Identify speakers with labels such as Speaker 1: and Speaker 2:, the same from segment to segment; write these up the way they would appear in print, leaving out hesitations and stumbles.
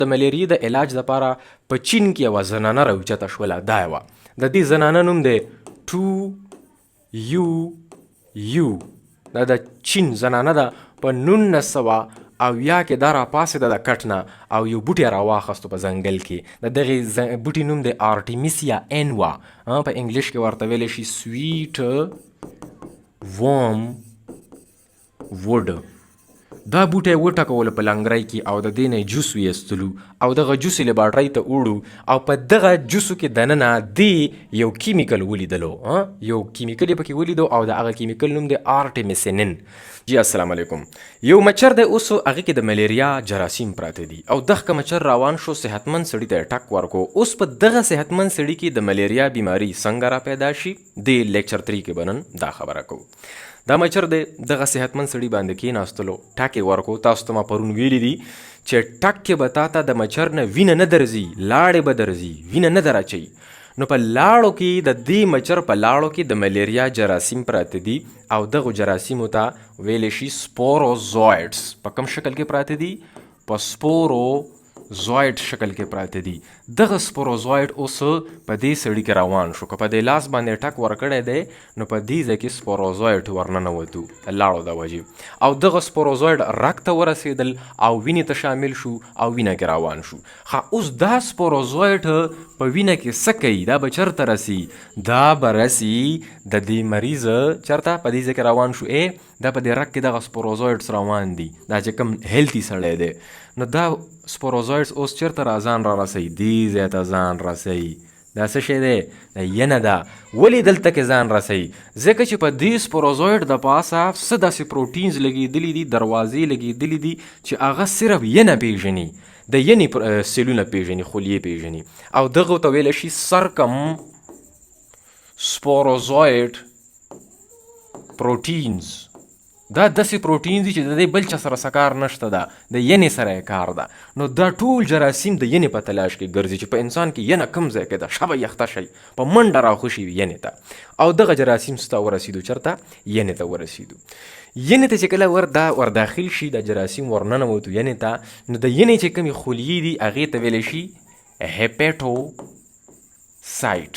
Speaker 1: د ملیریې د علاج لپاره په چین کې یوه زنانه راوچته شوله. دا یوه د دې زنانه نوم دی 2UU. دا د چین زنانه ده. په 1900 کې دا راپاڅېده د کټ نه او یو بوټی یې راواخیستو په ځنګل کې. د دغې بوټي نوم دی آرټیمیسیا انوا. په انګلیش کې ورته ویلی شي سویټ ورم ووډ. دا بوټی وټکولو په لنګرۍ کې او د دې نه جوس ویستلو او دغه جوس یې لیبارټرۍ ته وړو او په دغه جوسو کې دننه دې یو کیمیکل ولیدلو. یو کیمیکل یې پکې ولیدو او د هغه کیمیکل نوم دی آرټیمیسینین. جی السلام علیکم. یو مچر دی اوس هغې کې د ملیریا جراثیم پراته دي او دغه مچر روان شو صحتمند سړي ته ټک ورکو. اوس په دغه صحتمند سړي کې د ملیریا بیماري څنګه را پیدا شي د لیکچر 3 کې به نن دا خبره کوو. دا مچر دی دغه صحتمند سړي باندې کېناستلو ټاکې ورکو. تاسو ته ما پرون ویلي دي چې ټک کې به تا ته د مچر نه وینه نه درځي، لاړې به درځي، وینه نه در اچوي. نو په لاړو کې د دې مچر په لاړو کې د ملیریا جراثیم پراته دي او دغو جراثیمو ته ویلی شي sporozoites. په کوم شکل کې پراته دي؟ په sporozoid شکل کې پراته دي. دغه sporozoid اوس په دې سړي کې روان شو. که په دې لاس باندې ټک ورکړی دی نو په دې ځای کې sporozoid ورننوتو لاړو د وجې او دغه sporozoid رګ ته ورسېدل او وینې ته شامل شو او وینه کې روان شو. اوس دا sporozoid په وینه کې څه کوي؟ دا به چېرته رسي؟ دا به رسي د دې مریض چېرته په دې ځای کې روان شو. دا په دې رګ کې دغه sporozoids روان دي. دا چې کوم هیلتي سړی دی نو دا sporozoids اوس چېرته ځان را رسوي؟ دې ځای ته ځان رسوي. دا څه شی دی؟ دا ینه ده. ولې دلته کې ځان رسوي؟ ځکه چې په دې sporozoid د پاسه څه داسې پروټینز لګېدلي دي، دروازې لګېدلي دي چې هغه صرف ینه پیژني، د ینې سیلونه پیژني، خلیې پیژني او دغه ته ویلی شي سرکم sporozoid proteins. دا داسې پروټین دي چې د دې بل چا سره څه کار نشته ده، د ینې سره یې کار ده. نو دا ټول جراثیم د ینې په تلاش کې ګرځي چې په انسان کې ینه کوم ځای کې ده، شبه یخته شي په منډه راخوشي ینې ته او دغه جراثیم ستا ورسېدو چېرته؟ ینې ته ورسېدو. ینې ته چې کله ورداخل شي دا جراثیم ورننوتو ینې ته نو د ینې چې کومې خلیې دي هغې ته ویلی شي هیپاټوسایټ.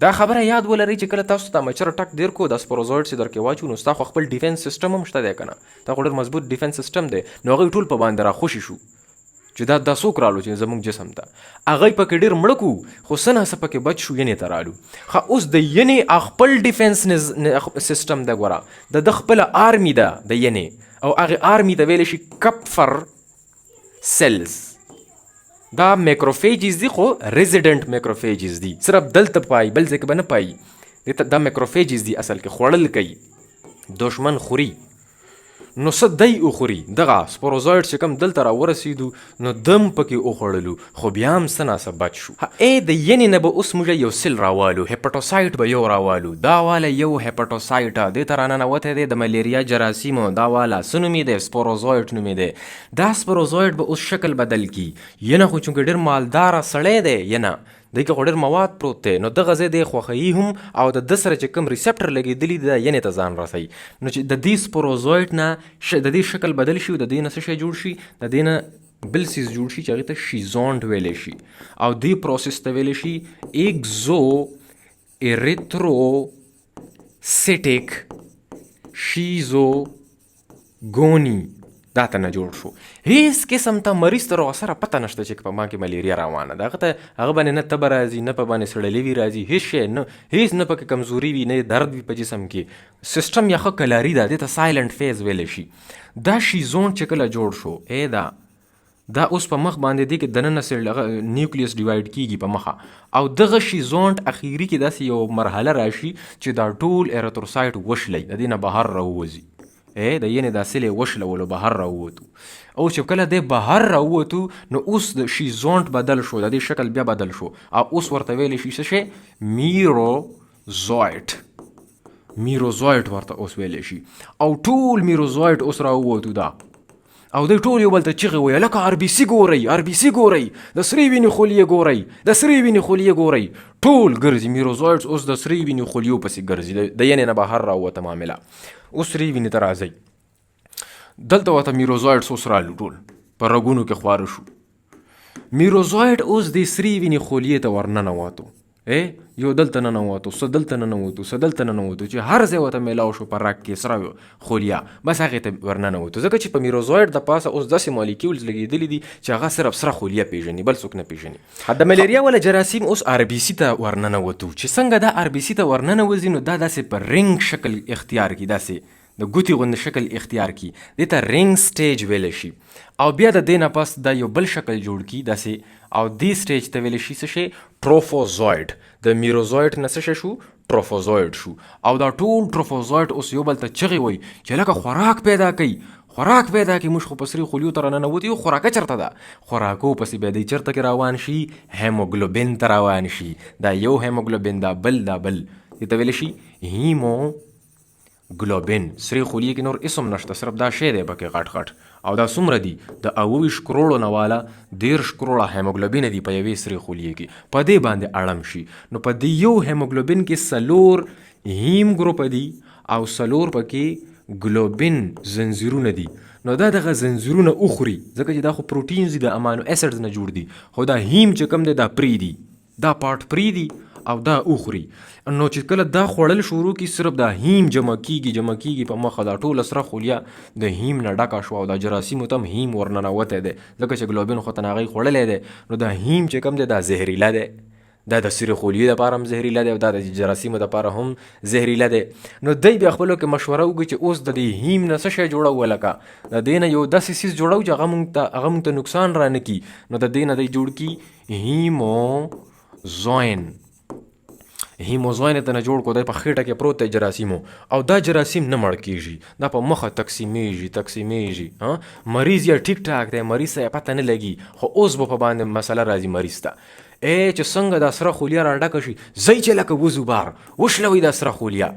Speaker 1: دا خبره یاد ولرئ چې کله تاسو ته مچر ټک ډېر کو دا sporozoids یې در کې واچو نو ستا خو خپل ډیفنس سیسټم هم شته دی که نه؟ دا خو ډېر مضبوط ډیفنس سیسټم دی. نو هغوی ټول په باندې راخوشي شو چې دا څوک رالو چې زموږ جسم ته. هغوی پکې ډېر مړه کو خو څه ناڅه پکې بچ شو، ینې ته رالو. اوس د ینې خپل ډیفنس سیسټم دی. ګوره د خپله آرمي ده د ینې او هغې آرمي ته ویلی شي کپفر سیلز. دا میکروفیجز دي خو ریزیډنټ میکروفیجز دي، صرف دلته پای بل ځای کې به نه پایي. دا میکروفیجز دي اصل کې خوړل کوي، دشمن خوري. نو څه دی وخوري؟ دغه sporozoid چې کوم دلته راورسېدو نو دم پکې وخوړلو خو بیا هم څه ناڅه بچ شو. د ینې نه به اوس موږ یو سیل راوالو، هیپاټوسایټ به یو راوالو. دا واله یو هیپاټوسایټ دې ته راننوتی دی د ملیریا جراثیمو. دا واله څه نومې دی؟ sporozoid نومې دی. دا sporozoid به اوس شکل بدل کي. ینه خو چونکې ډېر مالداره سړی دی، ینه دی که خو ډېر مواد پروت دی نو دغه ځای دی خوښوي هم او د ده سره چې کوم ریسپټر لګېدلي دي دا ینې ته ځان رسوي. نو چې د دې sporozoid نه د دې شکل بدل شي او د دې نه څه شی جوړ شي؟ د دې نه بل څیز جوړ شي چې هغې ته شیزونټ ویلی شي او دې پروسس ته ویلی شي ایکزو ایریتروسیټک شیزوګوني. دا ته نه جوړ شو. هیڅ قسم ته مریض ته سره پته نشته چې په ما کې ملیریا روانه ده. هغه باندې نه تبه راځي، نه په باندې سړلي راځي، هیڅ شی نه، هیڅ نه پکې کمزوري وي، نه درد وي په جسم کې. سیسټم یې ښه کلاري ده، دې ته سایلنټ فیز ویلی شي. دا شیزونټ چې کله جوړ شو دا اوس په مخ باندې دی کې دننه نیوکلیس ډیوایډ کیږي په مخه او دغه شیزونټ اخیری کې داسې یو مرحله راشي چې دا ټول ایریتروسایټ وشلی د دې نه بهر راووځي. د ینې دا سیل یې وشلولو بهر راووتو او چې کله دی بهر راووتو نو اوس د شیزونټ بدل شو، د دې شکل بیا بدل شو او اوس ورته ویلی شي څه شی؟ میروزوایټ ورته اوس ویلی شي او ټول میروزوایټ اوس راووتو. دا او دوی ټول یو بل ته چیغې وایي لکه RBC ګورئ، RBC ګورئ، د سرې وینې خلیې ګورئ، د سرې وینې خلیې ګورئ. ټول ګرځي میروزوایټس اوس د سرې وینې خلیو پسې ګرځي، د ینې نه بهر راووته معامله. اوس سرې وینې ته راځئ، دلته ورته میروزوایټس اوس رالو ټول په رګونو کې خواره شو. میروزوایډ اوس د سرې وینې خلیې ته ورننوتو یو دلته ننوتو څه دلته ننوتو څه دلته ننوتو چې هر ځای ورته میلاو شو په رګ کې سره خولیا بس هغې ته ورننوتو ځکه چې په میروزوایډ د پاسه اوس داسې مالیکیولز لګېدلي دي چې هغه صرف سره خولیا پیژني بل څوک نه پیژني د ملیریا والا جراثیم اوس RBC ته ورننوتو چې څنګه دا RBC ته ورننوځي نو دا داسې په رنګ شکل اختیار کړي داسې د ګوتې غوندې شکل اختیار کړي دې ته رنګ سټیج ویلی شي او بیا د دې نه پس دا یو بل شکل جوړ کړي داسې او دې سټیج ته ویلی شي څه شی ټروفوزوایډ د میروزوایډ نه څه شی شو ټروفوزوایډ شو او دا ټول ټروفوزوایډ اوس یو بل ته چغې وایي چې لکه خوراک پیدا کوي خوراک پیدا کړي موږ خو په سرې خلیو ته راننوتو یو خوراکه چېرته ده خوراکو پسې بیا دی چېرته کې روان شي هیموګلوبین ته روان شي دا یو هیموګلوبین دا بل دې ته ویلی شي هیموګلوبین سرې خلیې کې نور اسم نشته صرف دا شی دی پکې غټ او دا څومره دي د 28 کروړو نه والا 13 کروړه هیموګلوبین دي په یوې سرې خلیې کې په دې باندې اړم شي نو په دې یو هیموګلوبین کې 4 هیم ګروپ دي او 4 پکې ګلوبین زنځیرونه دي نو دا دغه زنځیرونه اخوري ځکه چې دا خو پروټینز دي د امینو اسیډز نه جوړ دي خو دا هیم چې کوم دی دا پریدي دا پارټ پریدي او دا اخوري نو چې کله دا خوړل شروع کی صرف دا هیم جمع کیږي په مخه دا ټوله سره خولیا د هیم نه ډکه شوه او دا جراثیمو ته هم هیم ورننوتی دی ځکه چې ګلوبین خو ته هغوی خوړلی دی نو دا هیم چې کوم دی دا زهریله دی دا د سرې خلیې دپاره هم زهریله دی او دا د جراثیمو دپاره هم زهریله دی نو دی بیا خپلو کې مشوره وکړي چې اوس د دې هیم نه څه شی جوړو لکه د دې نه یو داسې څیز جوړو چې هغه موږ ته نقصان رانه کړي نو د دې نه دی جوړ کړي هیموزوین هیموزوین ته نه جوړ کو دی په خېټه کې پروت دی جراثیمو او دا جراثیم نه مړ کېږي دا په مخه تقسیمیږي مریض یا ټیک ټاک دی مریض ته یې پته نه لګي خو اوس به په باندې مسله راځي مریض ته چې څنګه دا سره خولیا راډکه شي ځئ چې لکه وزو بار وشلوئ دا سره خولیا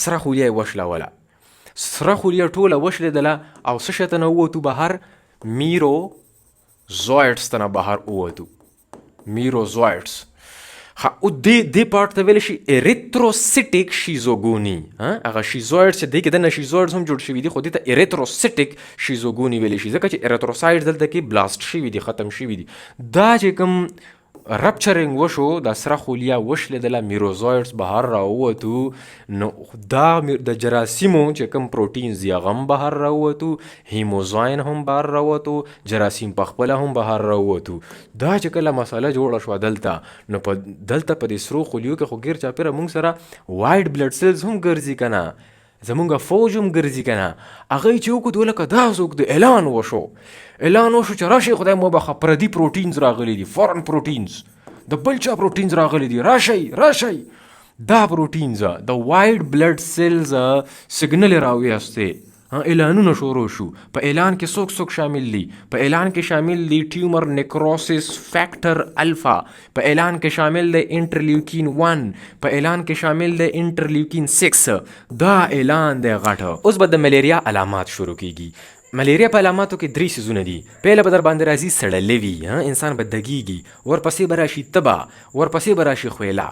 Speaker 1: سره خولیا یې وشلوله سره خولیا ټوله وشلېدله او څه شی ته نه ووتو بهر میروزوایټس ته نه بهر ووتو میروزوایټس دې پارټ ته ویلی شي اریتروسیټیک شیزوګوني هغه شیزوایډ چې دی کې دننه شیزوایډز هم جوړ شوي دي خو دې ته اریتروسیټیک شیزوګوني ویلی شي ځکه چې اریتروسایډ دلته کې بلاست شوي دي ختم شوي دي دا چې کوم رپچرینګ وشو دا سره خولیا وشلېدله میروزوایډس بهر راووتو نو دا د جراثیمو چې کوم پروټینز دي هغه هم بهر راووتو هیموزوین هم بهر راووتو جراثیم پخپله هم بهر راووتو دا چې کله مسله جوړه شوه دلته نو دلته په دې سرو خلیو کې خو ګیر چاپېره موږ سره وایټ بلډ سیلز هم ګرځي که نه زمونږ فوج هم ګرځي که نه هغوی چې وکړو لکه دا څوک د اعلان وشو چې راشئ خدای مو بخښه پردي پروټینز راغلي دي فورن پروټینز د بل چا پروټینز راغلي دي راشئ دا پروټینز د وایټ بلډ سیلز سګنل یې راویستې اعلانونه شروع شو په اعلان کې څوک شامل دي په اعلان کې شامل دي ټیومر نیکروسس فیکټر الفا په اعلان کې شامل دی انټرلیوکین 1 په اعلان کې شامل دی انټرلیوکین 6 دا اعلان دی غټه اوس به د ملیریا علامات شروع کیږي ملیریا په علاماتو کې 3 سیزونه دي پهله به در باندې راځي سړلی وي انسان به دګیږي ورپسې به راشي تبه ورپسې به راشي خویله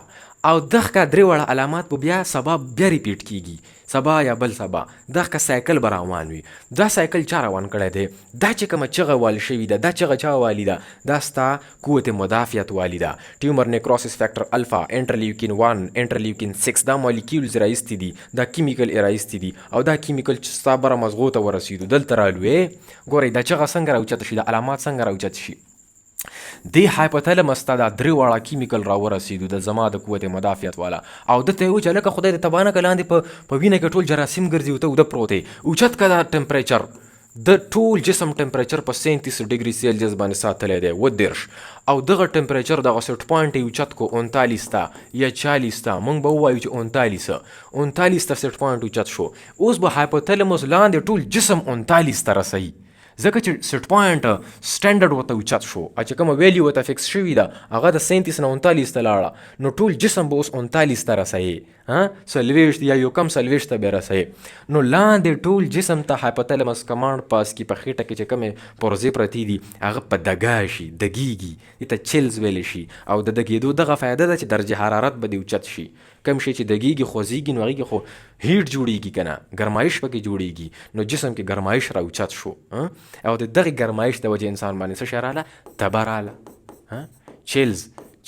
Speaker 1: او دغه 3 وړه علامات به بیا سبا بیا ریپیټ کیږي سبا یا بل سبا دغه سایکل به روان وي دا سایکل چا روان کړی دی دا چې کومه چغه وال شوي ده دا چغه چا والی ده دا ستا قوت مدافعت والی ده ټیومر نیکروسس فیکټر الفا انټرلیوکین 1 انټرلیوکین 6 دا مالیکیولز رایستي دي دا کیمیکل یې رایستي دي او دا کیمیکل چې ستا بره مزغو ته ورسېدو دلته رالو ګورئ دا چغه څنګه راوچته شي دا علامات څنګه راوچت شي دې هایپوتلمس ته دا 3 واړه کیمیکل راورسېدو د زما د قوت مدافعت والا او دته یې وویل چې هلکه خدای دې تباه نه کړه لاندې په وینه کې ټول جراثیم ګرځي او ته اوده پروت یې اوچت که دا ټمپریچر د ټول جسم ټمپریچر په 37 ډګري سیلسیس باندې ساتلی دی 30 او دغه ټمپریچر دغه سیټ پوینټ یې اوچت کو 39 ته یا 40 ته موږ به ووایو چې 39 ته سیټ پوینټ اوچت شو اوس به هایپوتلمس لاندې ټول جسم 39 ته رسوي ځکه چې سیټ پوینټ سټنډرډ ورته اوچت شو چې کومه ویلیو ورته فکس شوي ده هغه د 37 نه 39 ته لاړه نو ټول جسم به اوس 39 ته رسوي 40 یا یو کم 40 ته به رسوي نو لاندې ټول جسم ته هایپوتلمس کمانډ پاس کی په خېټه کې چې کومې پرزې پرتې دي هغه په دګا شي دګیږي دې ته چیلز ویلی شي او د دګېدو دغه فایده ده چې درجه حرارت به دې اوچت شي کم شي چې دګیږي خوځېږي نو هغې کې خو هیټ جوړیږي که نه ګرمایش پکې جوړیږي نو جسم کې ګرمایش راوچت شو او د دغې ګرمایش د وجې انسان باندې څه شی راله تبه راله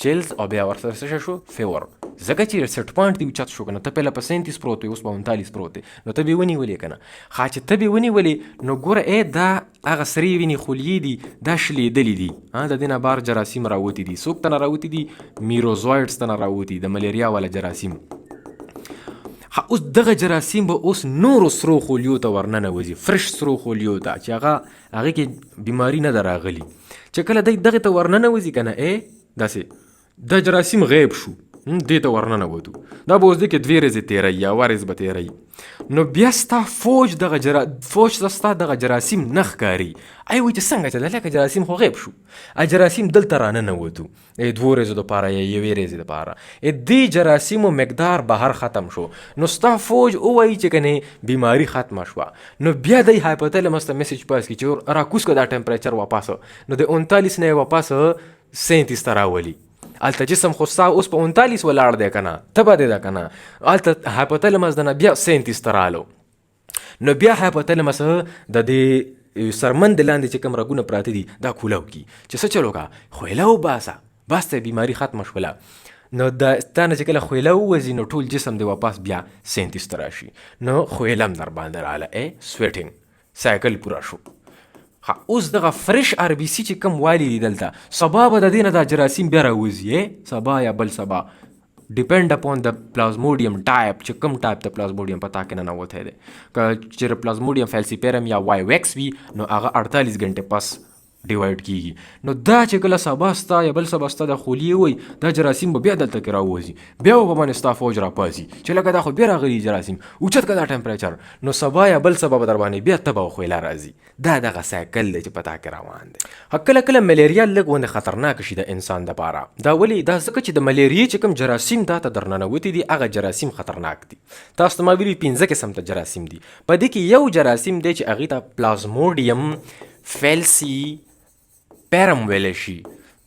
Speaker 1: چیلز او بیا ورسره څه شو فیور ځکه چې سیټ پوینټ دې اوچت شو که نه ته پهله په 37 پروت وې اوس په 39 پروت دی نو ته بې ونیولې که نه ښه چې ته بې ونیولې نو ګوره دا هغه سرې وینې خلیې دي دا شلېدلي دي د دې نه بار جراثیم راوتي دي څوک ته نه راوتي دي میروزوایټس ته نه راوتي د ملیریا والا جراثیم اوس دغه جراثیم به اوس نورو سرو خولیو ته ورننوځي فرش سرو خولیو ته چې هغې کې بیماري نه ده راغلي چې کله دی دغې ته ورننوځي که نه داسې دا جراثیم غیب شو دې ته ورننوتو دا به اوس دې کې 2 ورځې تېروي یا 1 ورځ به تېروي نو بیا ستا فوج ته ستا دغه جراثیم نه ښکاري وایي چې څنګه چې لکه جراثیم خو غیب شو جراثیم دلته راننوتو 2 ورځو دپاره یا 1 ورځې دپاره دې جراثیمو مقدار بهر ختم شو نو ستا فوج ووایي چې کنې بیماري ختمه شوه نو بیا دی هایپوتلمس ته میسج پاس کړي چې راکوز که دا ټمپریچر واپسه نو د 39 نه یې واپسه 37 ته راولي هلته جسم خو ستا اوس په 39 ولاړ دی که نه تبه دی ده که نه هلته هایپوتلمس د نه بیا 37 ته رالو نو بیا هایپوتلمس د دې سرمن د لاندې چې کوم رګونه پراته دي دا کولاو کي چې څه چلو که خویله وباسه بس ته بیماري ختمه شوله نو دا تا نه چې کله خویله ووځي نو ټول جسم دی واپس بیا 37 ته راشي نو خویله هم در باندې راله سویټینګ سایکل پوره شو اوس دغه فرش RBC چې کوم والی دی دلته سبا به د دې نه دا جراثیم بیا راوځي سبا یا بل سبا ډیپینډ اپون د پلازموډیم ټایپ چې کوم ټایپ د پلازموډیم په تا کې ننوتی دی که چېرې پلازموډیم فیلسیپیرم یا وایویکس وي نو هغه 48 ګنټې پس ډیوایډ کیږي نو دا چې کله سبا ستا یا بل سبا ستا د خولیې وي دا جراثیم به بیا دلته کې راوځي بیا به باندې ستا فوج راپاسي چې لکه دا خو بیا راغلي جراثیم اوچت که دا ټمپریچر نو سبا یا بل سبا به در باندې بیا تبه او خویله راځي دا دغه سایکل دی چې په تا کې روان دی کله کله ملیریا لږ غوندې خطرناکه شي د انسان دپاره دا ولې دا ځکه چې د ملیریې چې کوم جراثیم دا ته در ننوتي دي هغه جراثیم خطرناک دي تاسو ته ما ویلي 15 قسم ته جراثیم دي په دې کې یو جراثیم دی چې هغې ته پلازموډیم فیلسی پیرم ویلی شي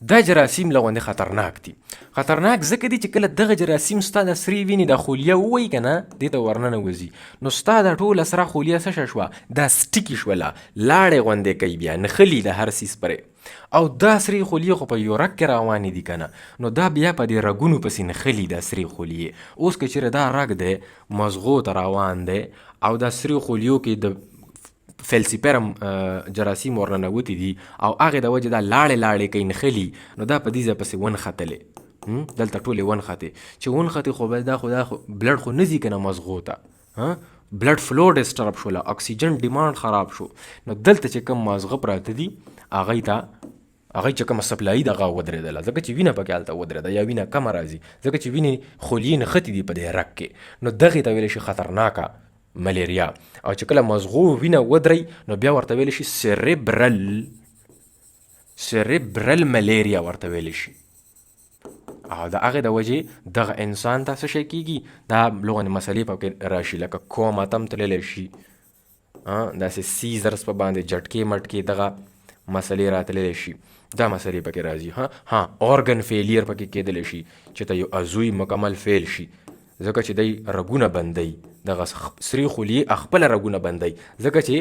Speaker 1: دا جراثیم له غوندې خطرناک دي خطرناک ځکه دي چې کله دغه جراثیم ستا د سرې وینې د خولیه ووایي که نه دې ته ورننوځي نو ستا د ټوله سره خولیه څه شوه دا سټیکي شوله لاړې غوندې کوي بیا نښلي د هر څیز پرې او دا سرې خولیې خو په یورک کې روانې دي که نه نو دا بیا په دې رګونو پسې نښلي دا سرې خولیې اوس که چېرې دا رګ دی مزغو ته روان دی او دا سرې خولیو کې د فیلسیپیرم جراثیم ورننوتي دي او هغې د وجې دا لاړې کوي نښلي نو دا په دې ځای پسې ونښتلې دلته ټولې ونښتې چې ونښتې خو به دا خو بلډ خو نه ځي که نه مزغو ته بلډ فلو ډسټرب شوله اکسیجن ډیمانډ خراب شو نو دلته چې کوم مازغه پراته دي هغې چې کومه سپلایي دغه ودرېدله ځکه چې وینه پکې هلته ودرېده یا وینه کمه راځي ځکه چې وینې خولیې نښتې دي په دې رګ کې نو دغې ته ویلی شي خطرناکه ملیریا او چې کله مزغو وینه ودرئ نو بیا ورته ویلی شي سیریبرل ملیریا ورته ویلی شي او د هغې د وجې دغه انسان ته څه شی کېږي دا لغونې مسلې پکې راشي لکه کوما ته هم تللی شي داسې سیزرس په باندې جټکې مټکې دغه مسلې راتللی شي دا مسلې پکې راځي اورګن فیلیر پکې کېدلی شي چې ته یو عضوی مکمل فیل شي ځکه چې دی رګونه بندوي دغه سرې خولیې خپله رګونه بندوي ځکه چې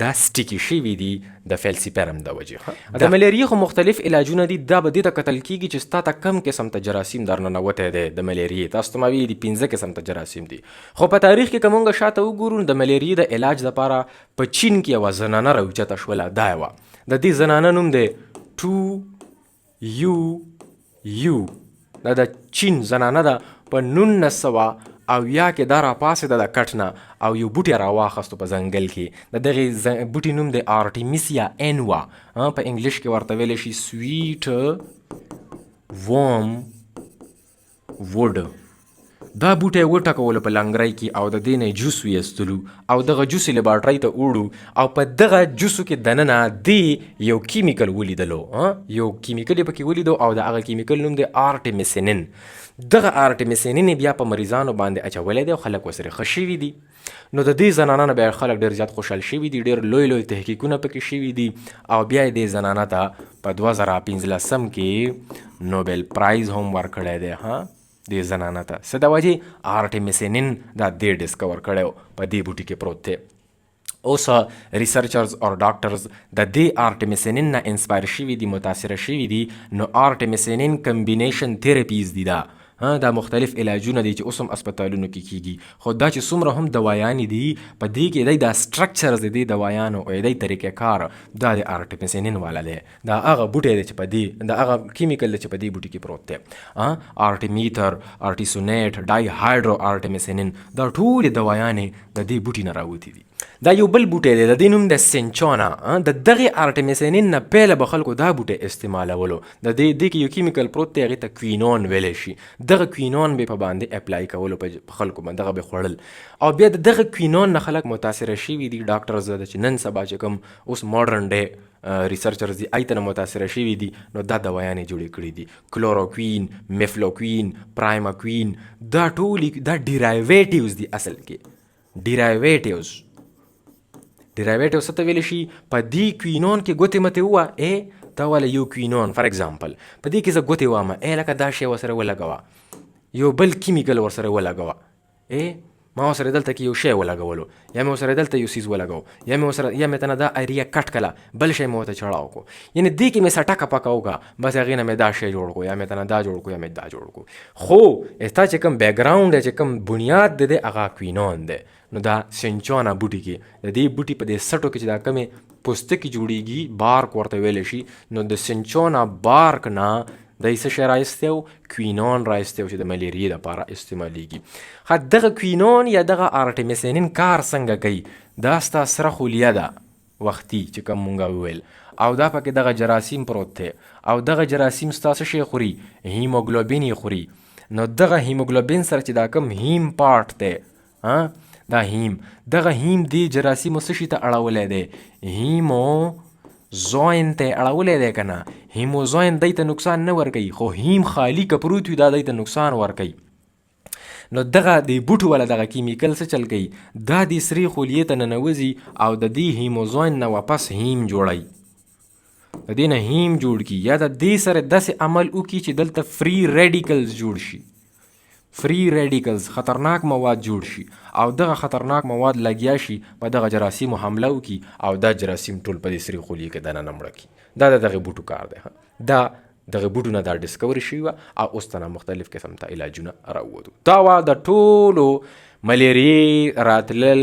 Speaker 1: دا سټیکي شوي دي د فیلسیپیرم د وجې د ملیریې خو مختلف علاجونه دي دا به دې ته کتل کېږي چې ستا ته کم قسم ته جراثیم در ننوتی دی د ملیریې تاسو ته ما ویلي دي 15 قسم ته جراثیم دي خو په تاریخ کې که مونږ شاته وګورو د ملیریې د علاج دپاره په چین کې یوه زنانه راوچته شوله دا یوه د دې زنانه نوم دی 2UU دا د چین زنانه ده په 1900 کې دا راپاسېده د کټ نه او یو بوټی راواخیستو په ځنګل کې د دغې بوټي نوم دی آرټیمیسیا انوا په انګلیش کې ورته ویلی شي سویټ ورم ووډ دا بوټی یې وټکولو په لنګرۍ کې او د دې نه یې جوس ویستلو او دغه جوس یې لیبارټرۍ ته وړو او په دغه جوسو کې دننه دې یو کیمیکل ولیدلو یو کیمیکل یې پکې ولیدو او د هغه کیمیکل نوم دی آرټیمیسینین دغه آرټیمیسینین یې بیا په مریضانو باندې اچولی دی او خلک ورسره ښه شوي دي نو د دې زنانه نه بیا خلک ډېر زیات خوشحال شوي دي ډېر لوی لوی تحقیقونه پکې شوي دي او بیا یې دې زنانه ته په 2015 کې نوبل پرایز هم ورکړی دی دې زنانه ته څه د وجې آرټمیسینین دا دې ډسکور کړی په دې بوټي کې پروت دی. اوس ریسرچرز او ډاکټرز د دې آرټمیسینین نه انسپایر شوي دي، متاثره شوي دي. نو آرټمیسینین کمبینیشن تھراپیز دي دا مختلف علاجونه دي چې اوس هم اسپتالونو کې کیږي. خو دا چې څومره هم دوايانې دي په دې کې دی دا سټرکچرز د دې دوايانو او دی طریقې کار دا د آرټمیسینین والا دی. دا هغه بوټی دی چې په دې دا هغه کیمیکل دی چې په دې بوټي کې پروت دی. آرټیمیتر، آرټیسونیټ، ډای هایډرو آرټمیسینین دا ټولې دوايانې د دې بوټي نه راوتې دي. دا یو بل بوټی دی، د دې نوم د سینچونا. د دغې آرټمیسینین نه پیله به خلکو دا بوټی استعمالولو. د دې کې یو کیمیکل پروت دی، هغې ته کوینون ویلی شي. دغه کوینون به په باندې اپلای کولو په خلکو باندې دغه به خوړل او بیا د دغه کوینون نه خلک متاثره شوي دي. ډاکټرز چې نن سبا چې کوم اوس ماډرن ډے ریسرچرز دي هغې ته نه متاثره شوي دي. نو دا دوايانې جوړې کړي دي، کلوروکوین، میفلوکوین، پرایماکوین. دا ټولې دا ډیرایویټیوز دي. اصل کې ډیرایویټیوز څه ته ویلی شي؟ په دې کوینون کې ګوتې متې ووه ته والا یو کوینون فار ایگزامپل په دې کې زه ګوتې وامه لکه دا شی ورسره ولګوه، یو بل کیمیکل ورسره ولګوه، ما ورسره دلته کې یو شی ولګولو، یا مې ورسره دلته یو څیز ولګو، یا مې ته نه دا ایریا کټ کړه، بل شی مې ورته چړاو کو، یعنې دې کې مې سټکه پکه وکړه، بس هغې نه مې دا شی جوړ کو، یا مې ته نه دا جوړ کو، یا مې دا جوړ کو. خو ستا چې کوم بیکګراونډ دی، چې کوم بنیاد دی هغه کوینون دی. نو دا سینچونا بوټي کې د دې بوټي په دې سټو کې چې دا کمې پوستکي جوړیږي، بارک ورته ویلی شي، نو د سینچونا بارک نه دی څه شی رایستی و؟ کوینون رایستی و چې د ملیریې دپاره استعمالیږي. دغه کوینون یا دغه آرټمیسینین کار څنګه کوي؟ دا ستا سره خولیه ده وختي چې کوم مونږ وویل، او دا پکې دغه جراثیم پروت دی، او دغه جراثیم ستا څه شی خوري؟ هیموګلوبین یې خوري. نو دغه هیموګلوبین سره چې دا کوم هیم پارټ دی، دا هیم، دغه هیم دی جراثیمو څه شي ته اړولی دی؟ هیموزوین ته اړولی دی که نه؟ هیموزوین دی ته نقصان نه ورکوي، خو هیم خالی که پروت وي دا دی ته نقصان ورکوي. نو دغه د بوټو والا دغه کیمیکل څه چل کوي؟ دا د سرې خولیې ته ننوځي او د دې هیموزوین نه واپس هیم جوړوي، د دې نه هیم جوړ کړي، یا د دې سره داسې عمل وکړي چې دلته فری ریډیکلز جوړ شي، فری ریډیکلز خطرناک مواد جوړ شي، او دغه خطرناک مواد لګیا شي په دغه جراثیمو حمله وکړي، او دا جراثیم ټول په دې سرې خولې کې دننه مړه کړي. دا د دغې بوټو کار دی. دا دغه بوټو نه دا ډسکوري شوي وه، او اوس ته نه مختلف قسم ته علاجونه راووتو. دا وه د ټولو ملیریې راتلل،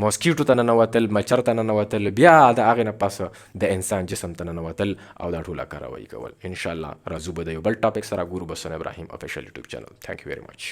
Speaker 1: ماسکیټو ته ننوتل، مچر ته ننوتل، بیا د هغې نه پس د انسان جسم ته ننوتل، او دا ټوله کاروایي کول. انشاءالله راځو به د یو بل ټاپک سره ګورو. بسن ابراهیم افیشل یوټیوب چینل. تھینک یو ویری مچ.